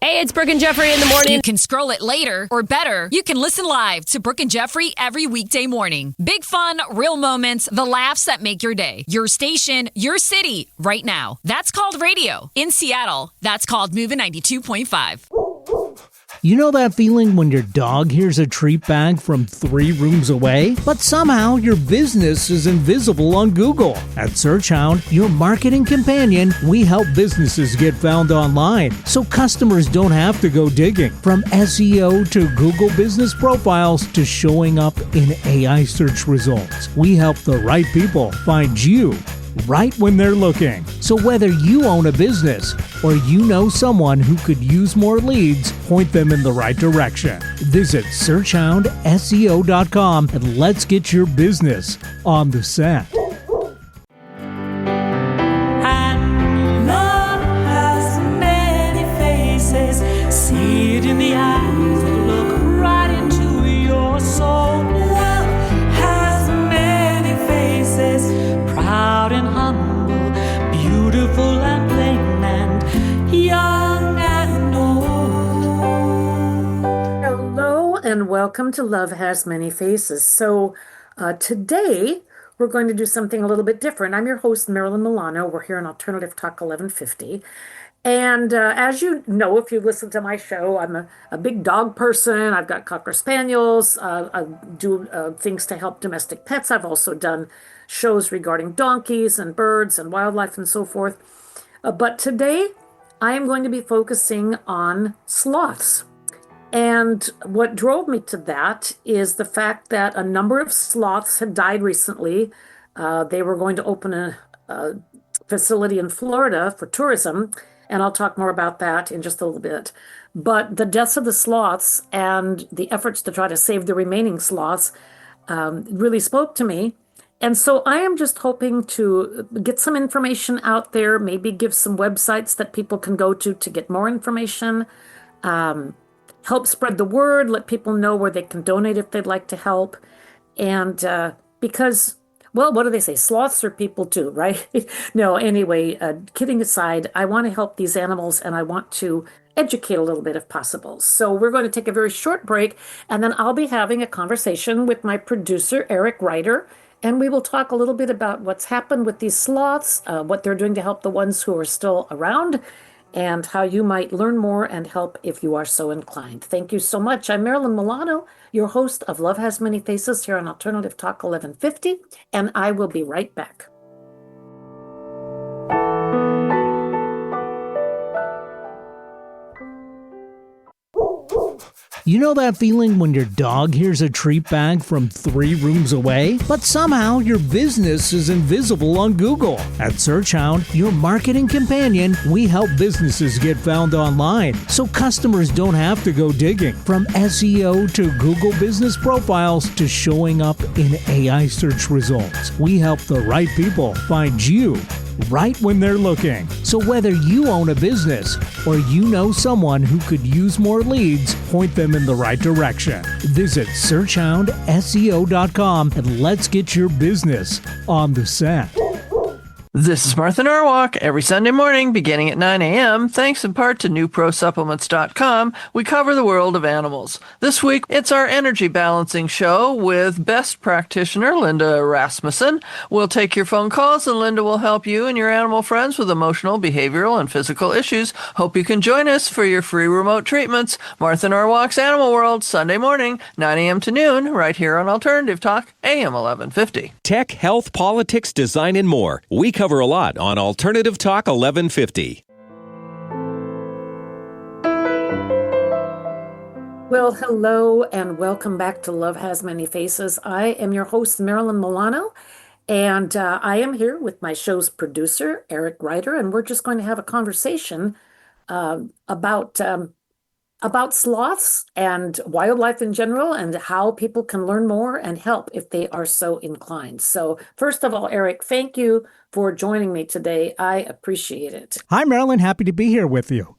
Hey, it's Brooke and Jeffrey in the morning. You can scroll it later, or better, you can listen live to Brooke and Jeffrey every weekday morning. Big fun, real moments, the laughs that make your day. Your station, your city, right now. That's called radio. In Seattle, that's called Moving 92.5. You know that feeling when your dog hears a treat bag from 3 rooms away, but somehow your business is invisible on Google? At SearchHound, your marketing companion, we help businesses get found online so customers don't have to go digging. From SEO to Google business profiles to showing up in AI search results, we help the right people find you right when they're looking. So whether you own a business or you know someone who could use more leads, point them in the right direction. Visit searchhoundseo.com and let's get your business on the set. And love has many faces. See it in the eyes that look right into your soul. Love has many faces. Proud and humble, beautiful and plain, and young and old. Hello and welcome to Love Has Many Faces. So today we're going to do something a little bit different. I'm your host, Marilyn Milano. We're here on Alternative Talk 1150. And as you know, if you listen to my show, I'm a big dog person. I've got Cocker Spaniels. I do things to help domestic pets. I've also done shows regarding donkeys and birds and wildlife and so forth. But today, I am going to be focusing on sloths. And what drove me to that is the fact that a number of sloths had died recently. They were going to open a facility in Florida for tourism, and I'll talk more about that in just a little bit. But the deaths of the sloths and the efforts to try to save the remaining sloths really spoke to me. And so I am just hoping to get some information out there, maybe give some websites that people can go to get more information, help spread the word, let people know where they can donate if they'd like to help. And because, well, what do they say? Sloths are people too, right? No, anyway, kidding aside, I want to help these animals and I want to educate a little bit if possible. So we're going to take a very short break, and then I'll be having a conversation with my producer, Eric Ryder, and we will talk a little bit about what's happened with these sloths, what they're doing to help the ones who are still around, and how you might learn more and help if you are so inclined. Thank you so much. I'm Marilyn Milano, your host of Love Has Many Faces here on Alternative Talk 1150, and I will be right back. You know that feeling when your dog hears a treat bag from 3 rooms away, but somehow your business is invisible on Google? At SearchHound, your marketing companion, we help businesses get found online so customers don't have to go digging. From SEO to Google business profiles to showing up in AI search results, we help the right people find you right when they're looking. So whether you own a business or you know someone who could use more leads, point them in the right direction. Visit searchhoundseo.com and let's get your business on the set. This is Martha Norwalk. Every Sunday morning, beginning at 9 a.m., thanks in part to newprosupplements.com, we cover the world of animals. This week, it's our energy balancing show with best practitioner Linda Rasmussen. We'll take your phone calls, and Linda will help you and your animal friends with emotional, behavioral, and physical issues. Hope you can join us for your free remote treatments. Martha Norwalk's Animal World, Sunday morning, 9 a.m. to noon, right here on Alternative Talk, AM 1150. Tech, health, politics, design, and more. We cover a lot on Alternative Talk 1150. Well, hello and welcome back to Love Has Many Faces. I am your host, Marilyn Milano, and I am here with my show's producer, Eric Ryder, and we're just going to have a conversation about sloths and wildlife in general and how people can learn more and help if they are so inclined. So first of all, Eric, thank you for joining me today. I appreciate it. Hi, Marilyn. Happy to be here with you.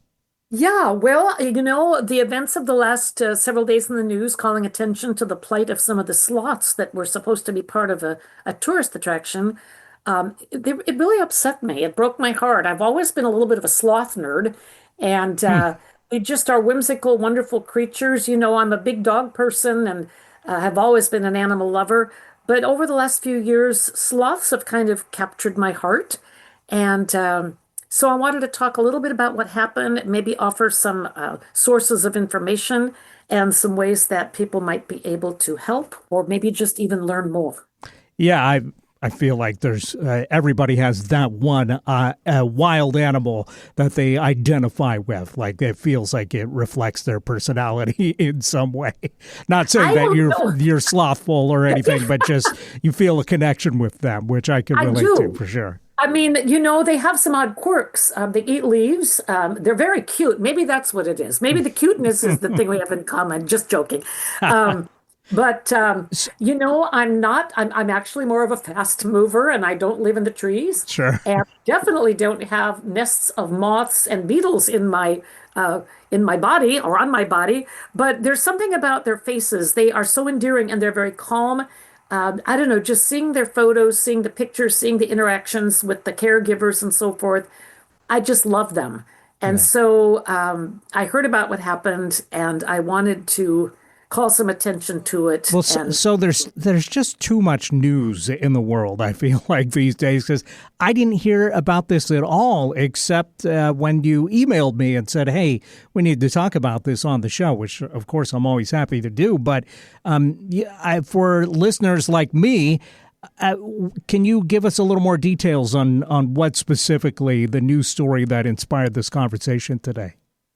Yeah, well, the events of the last several days in the news calling attention to the plight of some of the sloths that were supposed to be part of a tourist attraction, it really upset me. It broke my heart. I've always been a little bit of a sloth nerd, and They just are whimsical, wonderful creatures. I'm a big dog person and have always been an animal lover. But over the last few years, sloths have kind of captured my heart. And so I wanted to talk a little bit about what happened, maybe offer some sources of information and some ways that people might be able to help or maybe just even learn more. Yeah, I feel like there's everybody has that one wild animal that they identify with. Like it feels like it reflects their personality in some way. Not saying that you're slothful or anything, but just you feel a connection with them, which I can relate to for sure. I mean, they have some odd quirks. They eat leaves. They're very cute. Maybe that's what it is. Maybe the cuteness is the thing we have in common. Just joking. But I'm actually more of a fast mover and I don't live in the trees. Sure. And definitely don't have nests of moths and beetles in my body or on my body. But there's something about their faces. They are so endearing and they're very calm. I don't know, just seeing their photos, seeing the pictures, seeing the interactions with the caregivers and so forth. I just love them. And so I heard about what happened and I wanted to call some attention to it. Well, so there's just too much news in the world, I feel like, these days, because I didn't hear about this at all, except when you emailed me and said, hey, we need to talk about this on the show, which, of course, I'm always happy to do. But for listeners like me, can you give us a little more details on what specifically the news story that inspired this conversation today?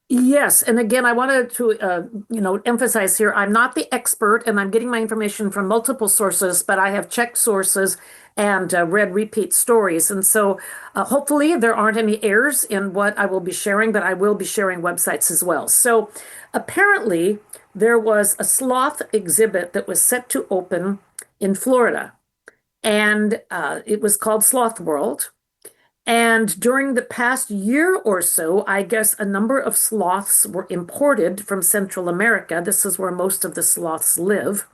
Yes, and again, I wanted to, emphasize here, I'm not the expert, and I'm getting my information from multiple sources, but I have checked sources and read repeat stories, and so hopefully there aren't any errors in what I will be sharing, but I will be sharing websites as well. So apparently, there was a sloth exhibit that was set to open in Florida, and it was called Sloth World. And during the past year or so, I guess a number of sloths were imported from Central America. This is where most of the sloths live.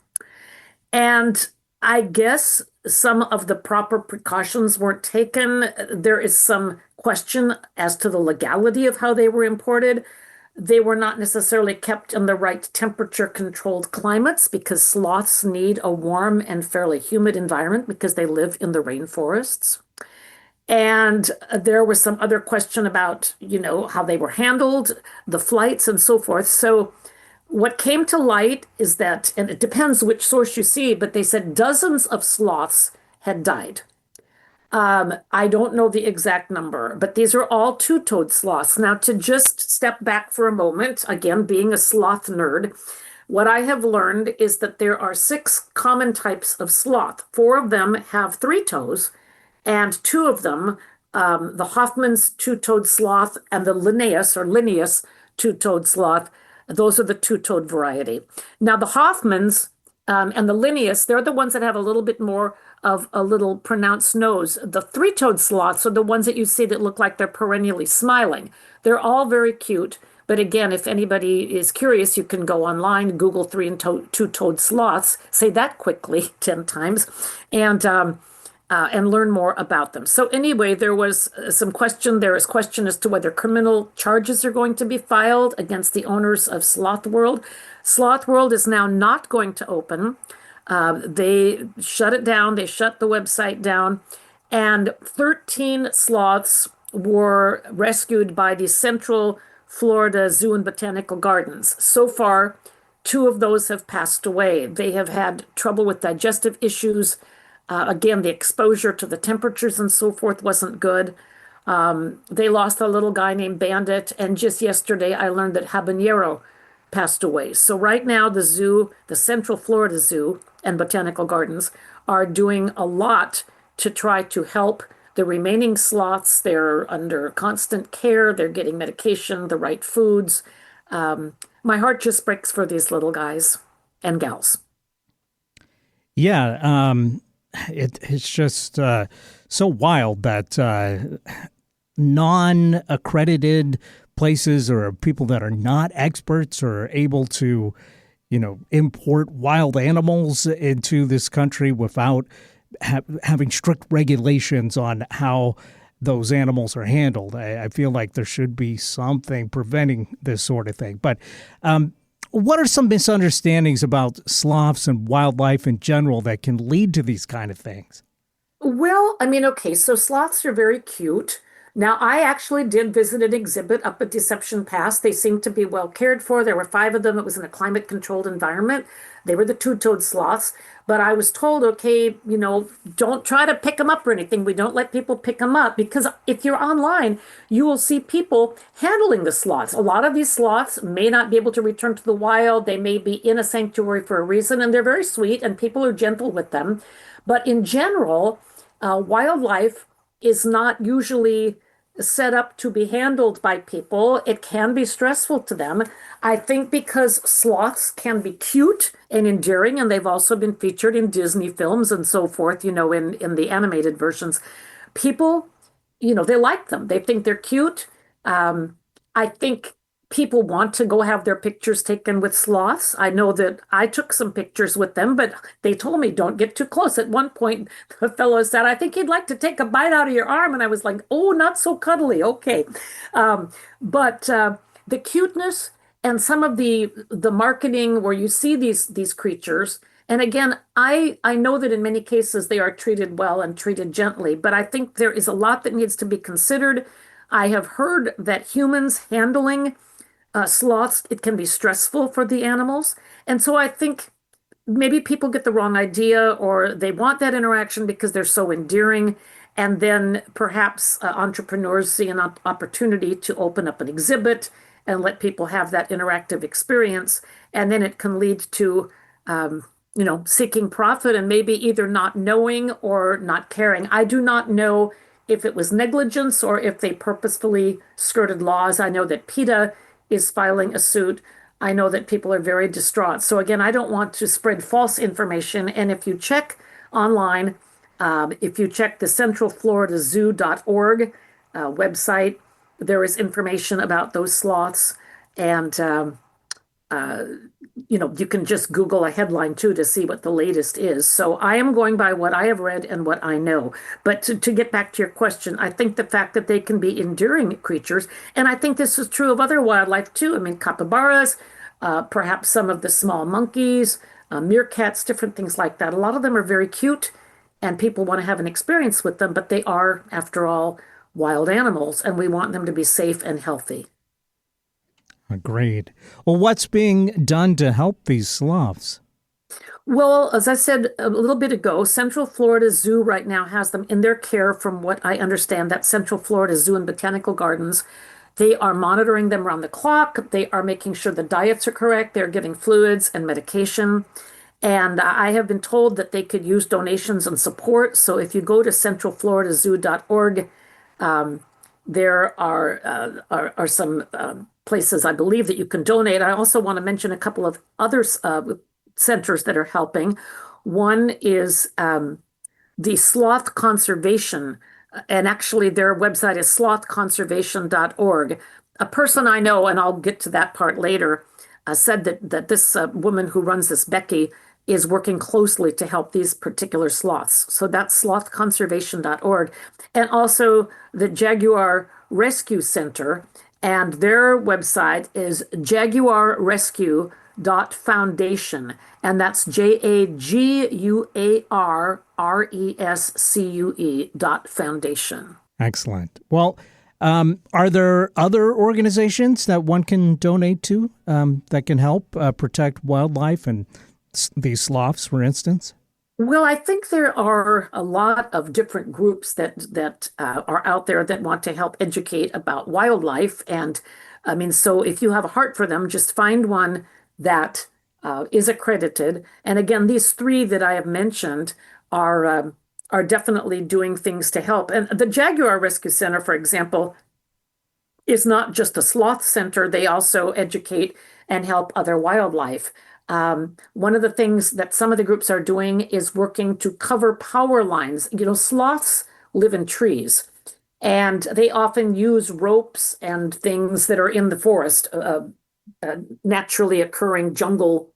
And I guess some of the proper precautions weren't taken. There is some question as to the legality of how they were imported. They were not necessarily kept in the right temperature controlled climates because sloths need a warm and fairly humid environment because they live in the rainforests. And there was some other question about, how they were handled, the flights and so forth. So what came to light is that, and it depends which source you see, but they said dozens of sloths had died. I don't know the exact number, but these are all two-toed sloths. Now, to just step back for a moment, again, being a sloth nerd, what I have learned is that there are 6 common types of sloth. 4 of them have 3 toes, and 2 of them, the Hoffman's two-toed sloth and the Linnaeus two-toed sloth, those are the two-toed variety. Now, the Hoffmans and the Linnaeus, they're the ones that have a little bit more of a little pronounced nose. The 3-toed sloths are the ones that you see that look like they're perennially smiling. They're all very cute. But again, if anybody is curious, you can go online, Google 3 and 2-toed sloths, say that quickly 10 times, and learn more about them. So anyway, there was some question. There is question as to whether criminal charges are going to be filed against the owners of Sloth World. Sloth World is now not going to open. They shut it down. They shut the website down. And 13 sloths were rescued by the Central Florida Zoo and Botanical Gardens. So far, 2 of those have passed away. They have had trouble with digestive issues. Again, the exposure to the temperatures and so forth wasn't good. They lost a little guy named Bandit, and just yesterday I learned that Habanero passed away. So right now the zoo, the Central Florida Zoo and Botanical Gardens are doing a lot to try to help the remaining sloths. They're under constant care. They're getting medication, the right foods. My heart just breaks for these little guys and gals. Yeah, it's just so wild that non-accredited places or people that are not experts are able to, import wild animals into this country without having strict regulations on how those animals are handled. I feel like there should be something preventing this sort of thing. But what are some misunderstandings about sloths and wildlife in general that can lead to these kind of things? Well, I mean, okay, so sloths are very cute. Now, I actually did visit an exhibit up at Deception Pass. They seemed to be well cared for. There were five of them. It was in a climate-controlled environment. They were the two-toed sloths. But I was told, okay, don't try to pick them up or anything. We don't let people pick them up because if you're online, you will see people handling the sloths. A lot of these sloths may not be able to return to the wild. They may be in a sanctuary for a reason, and they're very sweet, and people are gentle with them. But in general, wildlife is not usually set up to be handled by people. It can be stressful to them. I think because sloths can be cute and endearing, and they've also been featured in Disney films and so forth, in the animated versions. People, they like them. They think they're cute. I think people want to go have their pictures taken with sloths. I know that I took some pictures with them, but they told me don't get too close. At one point, the fellow said, I think he'd like to take a bite out of your arm. And I was like, oh, not so cuddly. Okay. But the cuteness and some of the marketing where you see these creatures, and again, I know that in many cases they are treated well and treated gently, but I think there is a lot that needs to be considered. I have heard that humans handling sloths, it can be stressful for the animals. And so I think maybe people get the wrong idea or they want that interaction because they're so endearing. And then perhaps entrepreneurs see an opportunity to open up an exhibit and let people have that interactive experience. And then it can lead to, seeking profit and maybe either not knowing or not caring. I do not know if it was negligence or if they purposefully skirted laws. I know that PETA is filing a suit. I know that people are very distraught. So again, I don't want to spread false information. And if you check online, if you check the centralfloridazoo.org website, there is information about those sloths. And you can just Google a headline too to see what the latest is. So I am going by what I have read and what I know. But to get back to your question, I think the fact that they can be enduring creatures, and I think this is true of other wildlife too. I mean, capybaras, perhaps some of the small monkeys, meerkats, different things like that. A lot of them are very cute and people want to have an experience with them, but they are, after all, wild animals, and we want them to be safe and healthy. Agreed. Well, what's being done to help these sloths? Well, as I said a little bit ago, Central Florida Zoo right now has them in their care from what I understand. That Central Florida Zoo and Botanical Gardens. They are monitoring them around the clock. They are making sure the diets are correct. They're giving fluids and medication. And I have been told that they could use donations and support. So if you go to centralfloridazoo.org, there are some places I believe that you can donate. I also want to mention a couple of other centers that are helping. One is the Sloth Conservation, and actually their website is slothconservation.org. A person I know, and I'll get to that part later, said that this woman who runs this, Becky, is working closely to help these particular sloths. So that's slothconservation.org. And also the Jaguar Rescue Center, and their website is jaguarrescue.foundation. And that's JAGUARRESCUE.foundation. Excellent. Well, are there other organizations that one can donate to that can help protect wildlife and these sloths, for instance? Well, I think there are a lot of different groups that are out there that want to help educate about wildlife. And I mean, so if you have a heart for them, just find one that is accredited. And again, these three that I have mentioned are definitely doing things to help. And the Jaguar Rescue Center, for example, is not just a sloth center. They also educate and help other wildlife. One of the things that some of the groups are doing is working to cover power lines. Sloths live in trees, and they often use ropes and things that are in the forest, naturally occurring jungle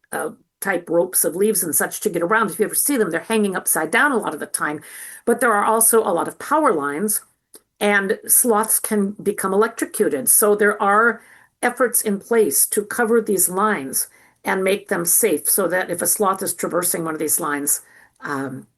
type ropes of leaves and such to get around. If you ever see them, they're hanging upside down a lot of the time. But there are also a lot of power lines. and sloths can become electrocuted. So there are efforts in place to cover these lines and make them safe so that if a sloth is traversing one of these lines, um,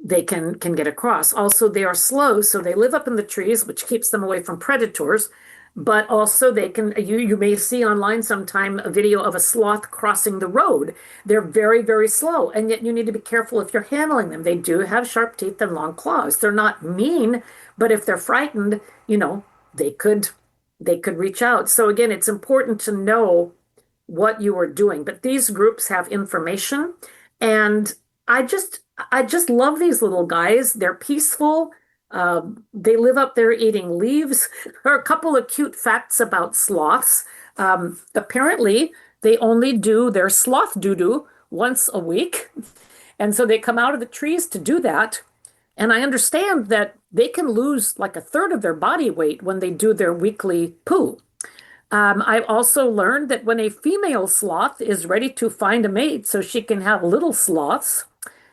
they can get across. Also, they are slow, so they live up in the trees, which keeps them away from predators. But also, they can you may see online sometime a video of a sloth crossing the road. They're very, very slow, and yet you need to be careful if you're handling them. They do have sharp teeth and long claws. They're not mean, but if they're frightened, they could they could reach out. So again, it's important to know what you are doing. But these groups have information, and I just love these little guys. They're peaceful. They live up there eating leaves. There are a couple of cute facts about sloths. Apparently, they only do their sloth doo-doo once a week. And so they come out of the trees to do that. And I understand that they can lose like a third of their body weight when they do their weekly poo. I've also learned that when a female sloth is ready to find a mate so she can have little sloths,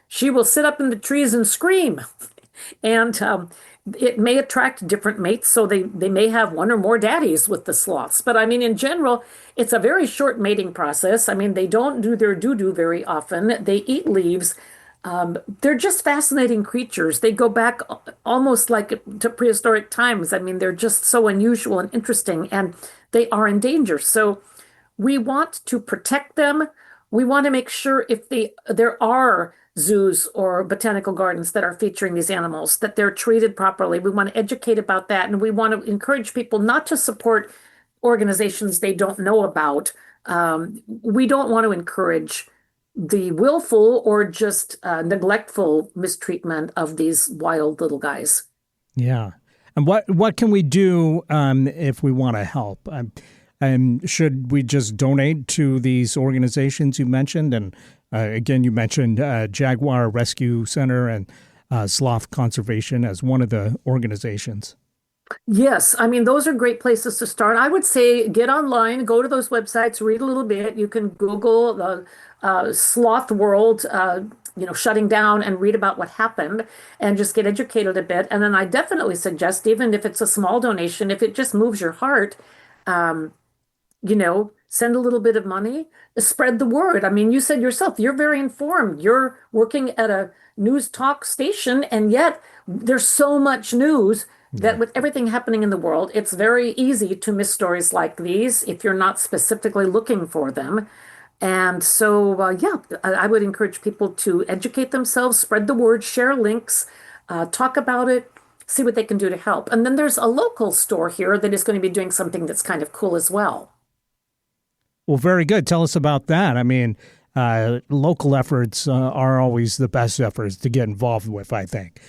she will sit up in the trees and scream. And it may attract different mates, so they may have one or more daddies with the sloths. But I mean, in general, it's a very short mating process. I mean, they don't do their doo-doo very often. They eat leaves. They're just fascinating creatures. They go back almost like to prehistoric times. I mean, they're just so unusual and interesting, and they are in danger. So we want to protect them. We want to make sure if there are zoos or botanical gardens that are featuring these animals, that they're treated properly. We want to educate about that, and we want to encourage people not to support organizations they don't know about. We don't want to encourage the willful or just neglectful mistreatment of these wild little guys. Yeah. And what can we do if we want to help? Should we just donate to these organizations you mentioned? And again, you mentioned Jaguar Rescue Center and Sloth Conservation as one of the organizations. Yes, I mean, those are great places to start. I would say get online, go to those websites, read a little bit. You can Google the sloth world, shutting down and read about what happened and just get educated a bit. And then I definitely suggest, even if it's a small donation, if it just moves your heart, um, send a little bit of money, spread the word. I mean, you said yourself, you're very informed. You're working at a news talk station, and yet there's so much news that with everything happening in the world, it's very easy to miss stories like these if you're not specifically looking for them. And so, I would encourage people to educate themselves, spread the word, share links, talk about it, see what they can do to help. And then there's a local store here that is going to be doing something that's kind of cool as well. Well, very good. Tell us about that. I mean, local efforts are always the best efforts to get involved with, I think.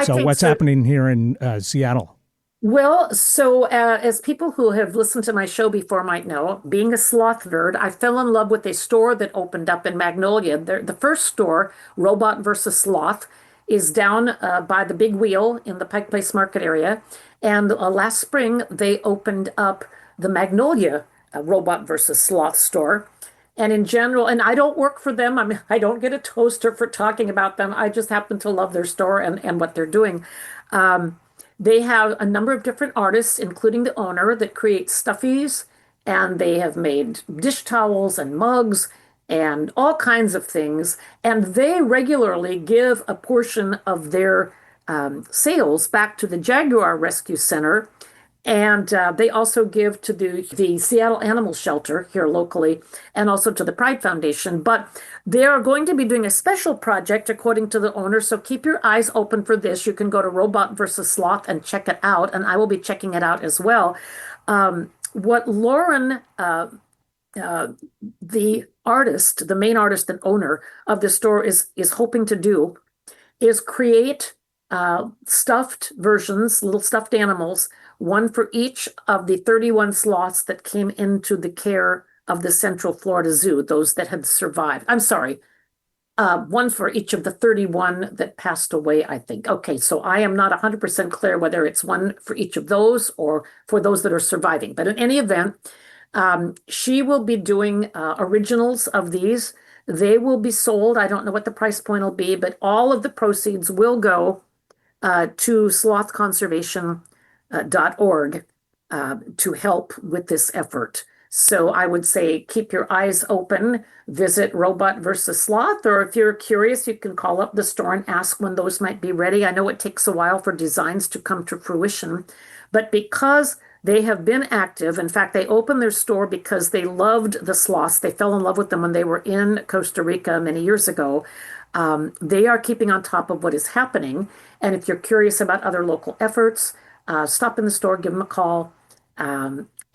So what's happening here in Seattle? Well, so as people who have listened to my show before might know, being a sloth nerd, I fell in love with a store that opened up in Magnolia. The first store, Robot versus Sloth, is down by the Big Wheel in the Pike Place Market area. And last spring, they opened up the Magnolia Robot versus Sloth store. And in general, and I don't work for them. I mean, I don't get a toaster for talking about them. I just happen to love their store and what they're doing. They have a number of different artists, including the owner, that create stuffies, and they have made dish towels and mugs and all kinds of things. And they regularly give a portion of their sales back to the Jaguar Rescue Center. And they also give to the Seattle Animal Shelter here locally and also to the Pride Foundation. But they are going to be doing a special project according to the owner. So keep your eyes open for this. You can go to Robot versus Sloth and check it out. And I will be checking it out as well. What Lauren, the artist, the main artist and owner of the store is hoping to do is create stuffed versions, little stuffed animals, one for each of the 31 sloths that came into the care of the Central Florida Zoo, those that had survived. I'm sorry, one for each of the 31 that passed away, I think. Okay, so I am not 100% clear whether it's one for each of those or for those that are surviving. But in any event, she will be doing originals of these. They will be sold. I don't know what the price point will be, but all of the proceeds will go to sloth conservation .org to help with this effort. So I would say keep your eyes open, visit Robot versus Sloth, or if you're curious, you can call up the store and ask when those might be ready. I know it takes a while for designs to come to fruition, but because they have been active, in fact, they opened their store because they loved the sloths. They fell in love with them when they were in Costa Rica many years ago. They are keeping on top of what is happening. And if you're curious about other local efforts, stop in the store, give them a call.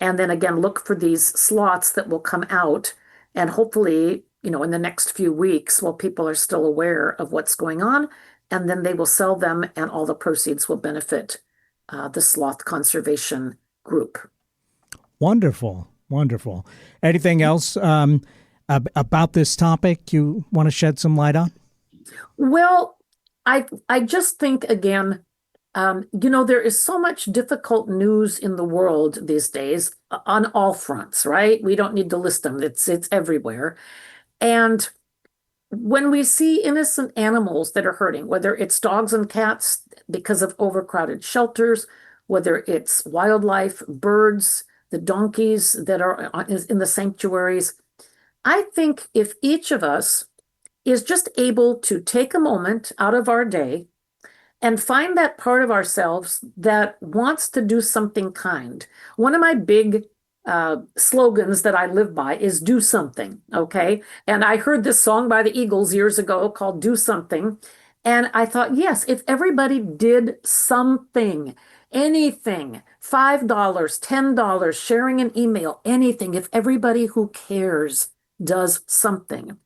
And then again, look for these slots that will come out. And hopefully, in the next few weeks, while people are still aware of what's going on, and then they will sell them, and all the proceeds will benefit the sloth conservation group. Wonderful, wonderful. Anything else about this topic you want to shed some light on? Well, I just think again, there is so much difficult news in the world these days on all fronts, right? We don't need to list them. It's everywhere. And when we see innocent animals that are hurting, whether it's dogs and cats because of overcrowded shelters, whether it's wildlife, birds, the donkeys that are in the sanctuaries, I think if each of us is just able to take a moment out of our day and find that part of ourselves that wants to do something kind. One of my big slogans that I live by is do something, okay? And I heard this song by the Eagles years ago called Do Something. And I thought, yes, if everybody did something, anything, $5, $10, sharing an email, anything, if everybody who cares does something.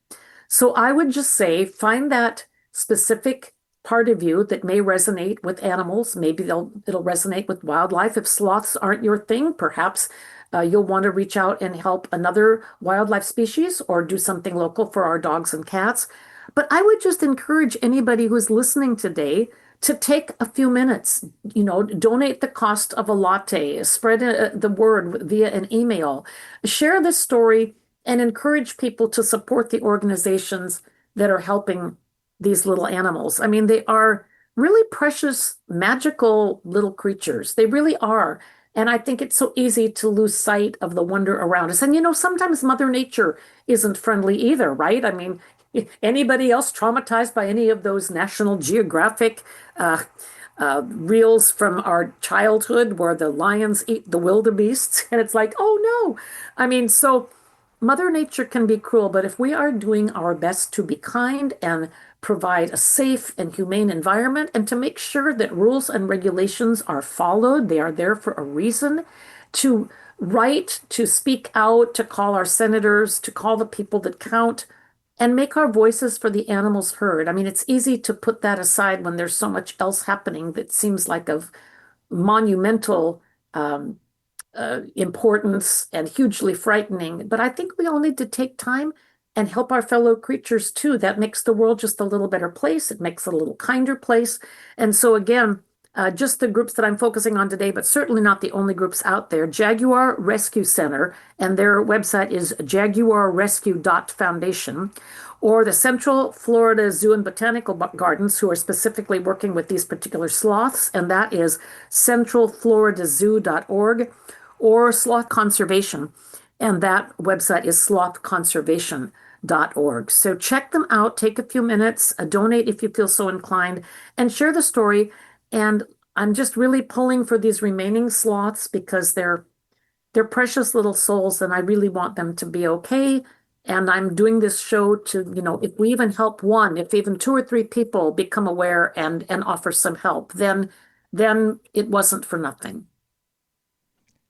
So I would just say, find that specific part of you that may resonate with animals. Maybe it'll resonate with wildlife. If sloths aren't your thing, perhaps you'll want to reach out and help another wildlife species or do something local for our dogs and cats. But I would just encourage anybody who's listening today to take a few minutes, donate the cost of a latte, spread the word via an email, share this story, and encourage people to support the organizations that are helping these little animals. I mean, they are really precious, magical little creatures. They really are. And I think it's so easy to lose sight of the wonder around us. And, sometimes Mother Nature isn't friendly either, right? I mean, anybody else traumatized by any of those National Geographic reels from our childhood where the lions eat the wildebeests? And it's like, oh no. I mean, so Mother Nature can be cruel, but if we are doing our best to be kind and provide a safe and humane environment and to make sure that rules and regulations are followed, they are there for a reason, to write, to speak out, to call our senators, to call the people that count, and make our voices for the animals heard. I mean, it's easy to put that aside when there's so much else happening that seems like of monumental importance and hugely frightening. But I think we all need to take time and help our fellow creatures too. That makes the world just a little better place. It makes it a little kinder place. And so again, just the groups that I'm focusing on today, but certainly not the only groups out there. Jaguar Rescue Center, and their website is jaguarrescue.foundation, or the Central Florida Zoo and Botanical Gardens, who are specifically working with these particular sloths, and that is centralfloridazoo.org, or Sloth Conservation, and that website is slothconservation.org. So check them out, take a few minutes, donate if you feel so inclined, and share the story. And I'm just really pulling for these remaining sloths because they're precious little souls, and I really want them to be okay. And I'm doing this show to, if we even help one, if even 2 or 3 people become aware and offer some help, then it wasn't for nothing.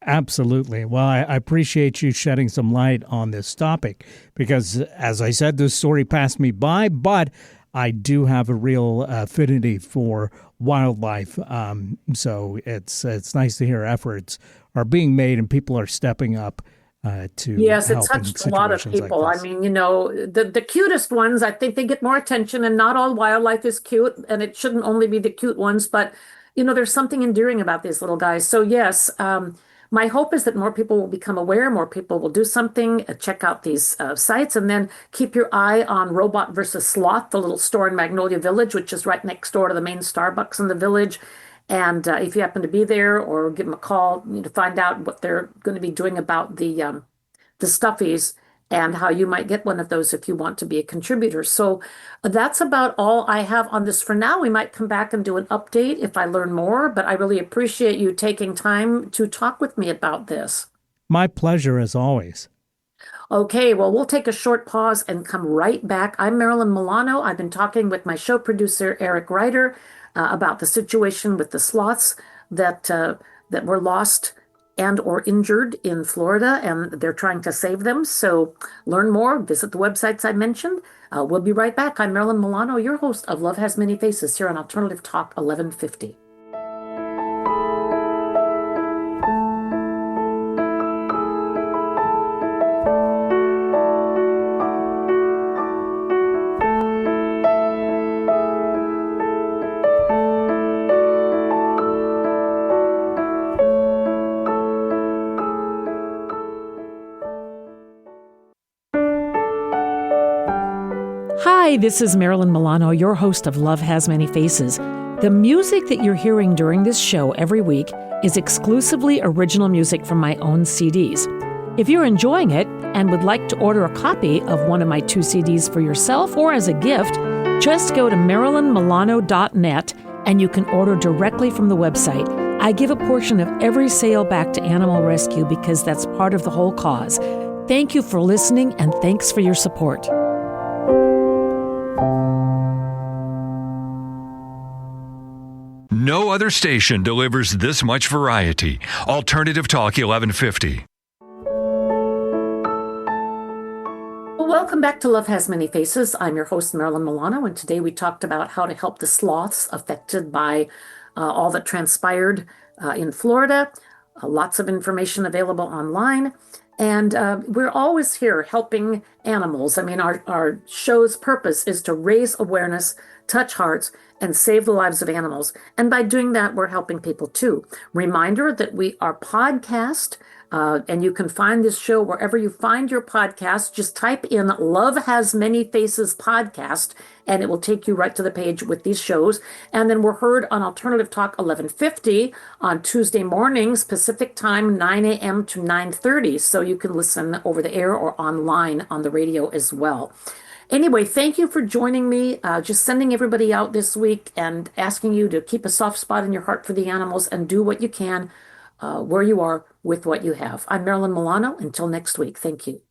Absolutely. Well, I appreciate you shedding some light on this topic because, as I said, this story passed me by, but I do have a real affinity for wildlife. So it's nice to hear efforts are being made and people are stepping up to yes, it help touched in a lot of situations people. like I this. mean, the cutest ones, I think they get more attention, and not all wildlife is cute, and it shouldn't only be the cute ones, but there's something endearing about these little guys. So yes, my hope is that more people will become aware, more people will do something, check out these sites, and then keep your eye on Robot versus Sloth, the little store in Magnolia Village, which is right next door to the main Starbucks in the village. And if you happen to be there, or give them a call, to find out what they're going to be doing about the stuffies and how you might get one of those if you want to be a contributor. So that's about all I have on this for now. We might come back and do an update if I learn more, but I really appreciate you taking time to talk with me about this. My pleasure as always. Okay, well, we'll take a short pause and come right back. I'm Marilyn Milano. I've been talking with my show producer, Eric Ryder, about the situation with the sloths that were lost and or injured in Florida, and they're trying to save them. So learn more, visit the websites I mentioned. We'll be right back. I'm Marilyn Milano, your host of Love Has Many Faces here on Alternative Talk 1150. Hi, this is Marilyn Milano, your host of Love Has Many Faces. The music that you're hearing during this show every week is exclusively original music from my own CDs. If you're enjoying it and would like to order a copy of one of my 2 CDs for yourself or as a gift, just go to marilynmilano.net and you can order directly from the website. I give a portion of every sale back to animal rescue because that's part of the whole cause. Thank you for listening and thanks for your support. No other station delivers this much variety. Alternative Talk 1150. Well, welcome back to Love Has Many Faces. I'm your host, Marilyn Milano, and today we talked about how to help the sloths affected by all that transpired in Florida. Lots of information available online. And we're always here helping animals. I mean, our show's purpose is to raise awareness, touch hearts, and save the lives of animals. And by doing that, we're helping people too. Reminder that we are podcast, and you can find this show wherever you find your podcast. Just type in Love Has Many Faces podcast, and it will take you right to the page with these shows. And then we're heard on Alternative Talk 1150 on Tuesday mornings, Pacific time, 9 a.m. to 9:30. So you can listen over the air or online on the radio as well. Anyway, thank you for joining me. Just sending everybody out this week and asking you to keep a soft spot in your heart for the animals and do what you can where you are with what you have. I'm Marilyn Milano. Until next week, thank you.